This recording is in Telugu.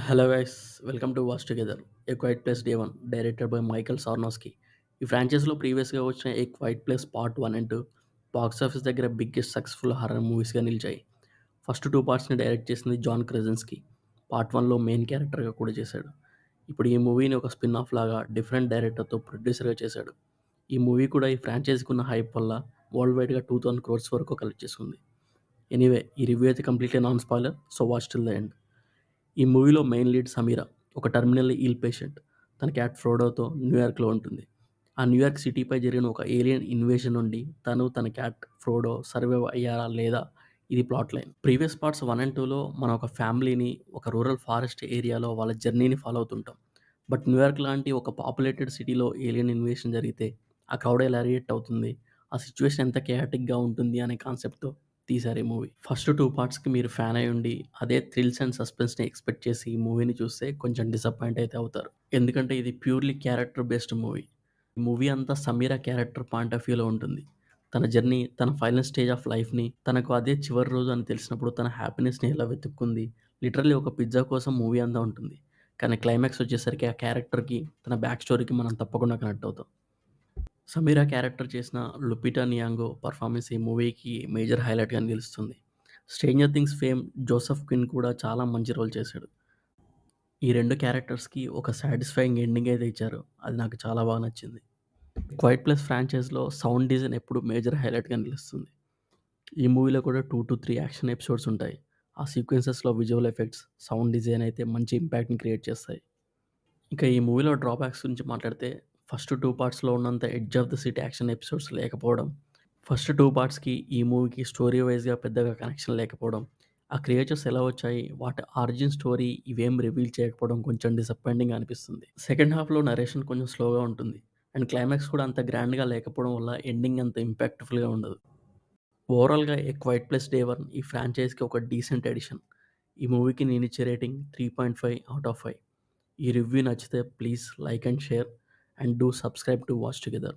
Hello guys, welcome to watch together. A quiet place day one directed by Michael Sarnoski. ఈ ఫ్రాంచైజీలో ప్రీవియస్గా వచ్చిన a quiet place part 1 and 2 box office దగ్గర బిగ్గెస్ట్ సక్సెస్ఫుల్ హారర్ మూవీస్గా నిలిచాయి. ఫస్ట్ టూ పార్ట్స్ని డైరెక్ట్ చేసింది జాన్ క్రెజెన్స్కీ. పార్ట్ 1లో మెయిన్ క్యారెక్టర్గా కూడా చేశాడు. ఇప్పుడు ఈ మూవీని ఒక స్పిన్ ఆఫ్ లాగా డిఫరెంట్ డైరెక్టర్తో ప్రొడ్యూసర్గా చేశాడు. ఈ మూవీ కూడా ఈ ఫ్రాంచైజీకి ఉన్న హైప్ వల్ల వరల్డ్ వైడ్గా 2000 క్రోర్స్ వరకు కలెక్ట్ చేసుకుంది. ఎనీవే, ఈ రివ్యూ అయితే completely non spoiler, so watch till the end. ఈ మూవీలో మెయిన్ లీడ్ సమీర, ఒక టెర్మినల్ ఇల్ పేషెంట్. తన క్యాట్ ఫ్రోడోతో న్యూయార్క్లో ఉంటుంది. ఆ న్యూయార్క్ సిటీపై జరిగిన ఒక ఏలియన్ ఇన్వేషన్ నుండి తన క్యాట్ ఫ్రోడో సర్వైవ్ అయ్యారా లేదా, ఇది plot line. Previous parts 1 and 2లో మనం ఒక ఫ్యామిలీని ఒక రూరల్ ఫారెస్ట్ ఏరియాలో వాళ్ళ జర్నీని ఫాలో అవుతుంటాం. బట్ న్యూయార్క్ లాంటి ఒక పాపులేటెడ్ సిటీలో ఏలియన్ ఇన్వేషన్ జరిగితే ఆ క్రౌడ్ ఎలా రియాక్ట్ అవుతుంది, ఆ సిచ్యువేషన్ ఎంత కేయాటిక్గా ఉంటుంది అనే కాన్సెప్ట్తో తీశారు ఈ మూవీ. ఫస్ట్ టూ పార్ట్స్కి మీరు ఫ్యాన్ అయి ఉండి అదే థ్రిల్స్ అండ్ సస్పెన్స్ని ఎక్స్పెక్ట్ చేసి ఈ మూవీని చూస్తే కొంచెం డిసప్పాయింట్ అయితే అవుతారు. ఎందుకంటే ఇది ప్యూర్లీ క్యారెక్టర్ బేస్డ్ మూవీ. ఈ మూవీ అంతా సమీరా క్యారెక్టర్ పాయింట్ ఆఫ్ వ్యూలో ఉంటుంది. తన జర్నీ, తన ఫైనల్ స్టేజ్ ఆఫ్ లైఫ్ని, తనకు అదే చివరి రోజు అని తెలిసినప్పుడు తన హ్యాపీనెస్ని ఎలా వెతుక్కుంది, లిటరల్లీ ఒక పిజ్జా కోసం మూవీ అంతా ఉంటుంది. కానీ క్లైమాక్స్ వచ్చేసరికి ఆ క్యారెక్టర్కి, తన బ్యాక్ స్టోరీకి మనం తప్పకుండా కనెక్ట్ అవుతాం. సమీరా క్యారెక్టర్ చేసిన లుపిటా నియాంగో పర్ఫార్మెన్స్ ఈ మూవీకి మేజర్ హైలైట్గా నిలుస్తుంది. స్ట్రేంజర్ థింగ్స్ ఫేమ్ జోసెఫ్ క్విన్ కూడా చాలా మంచి రోల్ చేశాడు. ఈ రెండు క్యారెక్టర్స్కి ఒక సాటిస్ఫైయింగ్ ఎండింగ్ అయితే ఇచ్చారు, అది నాకు చాలా బాగా నచ్చింది. క్వైట్ ప్లస్ ఫ్రాంచైజ్లో సౌండ్ డిజైన్ ఎప్పుడు మేజర్ హైలైట్గా నిలుస్తుంది. ఈ మూవీలో కూడా 2 to 3 యాక్షన్ ఎపిసోడ్స్ ఉంటాయి. ఆ సీక్వెన్సెస్లో విజువల్ ఎఫెక్ట్స్, సౌండ్ డిజైన్ అయితే మంచి ఇంపాక్ట్ని క్రియేట్ చేస్తాయి. ఇక ఈ మూవీలో డ్రాబ్యాక్స్ గురించి మాట్లాడితే, ఫస్ట్ టూ పార్ట్స్లో ఉన్నంత edge of the seat action episodes లేకపోవడం, ఫస్ట్ టూ పార్ట్స్కి ఈ మూవీకి స్టోరీ వైజ్గా పెద్దగా కనెక్షన్ లేకపోవడం, ఆ క్రియేచర్స్ ఎలా వచ్చాయి, వాటి ఆరిజిన్ స్టోరీ ఇవేం రివీల్ చేయకపోవడం కొంచెం డిసప్పాయింటింగ్ అనిపిస్తుంది. సెకండ్ హాఫ్లో నరేషన్ కొంచెం స్లోగా ఉంటుంది అండ్ క్లైమాక్స్ కూడా అంత గ్రాండ్గా లేకపోవడం వల్ల ఎండింగ్ అంత ఇంపాక్ట్ఫుల్గా ఉండదు. ఓవరాల్గా ఏ క్వైట్ ప్లస్ డే వన్ ఈ ఫ్రాంచైజ్కి ఒక డీసెంట్ ఎడిషన్. ఈ మూవీకి నేను ఇచ్చే రేటింగ్ 3.5/5. ఈ రివ్యూ నచ్చితే please like and share and do subscribe to watch together.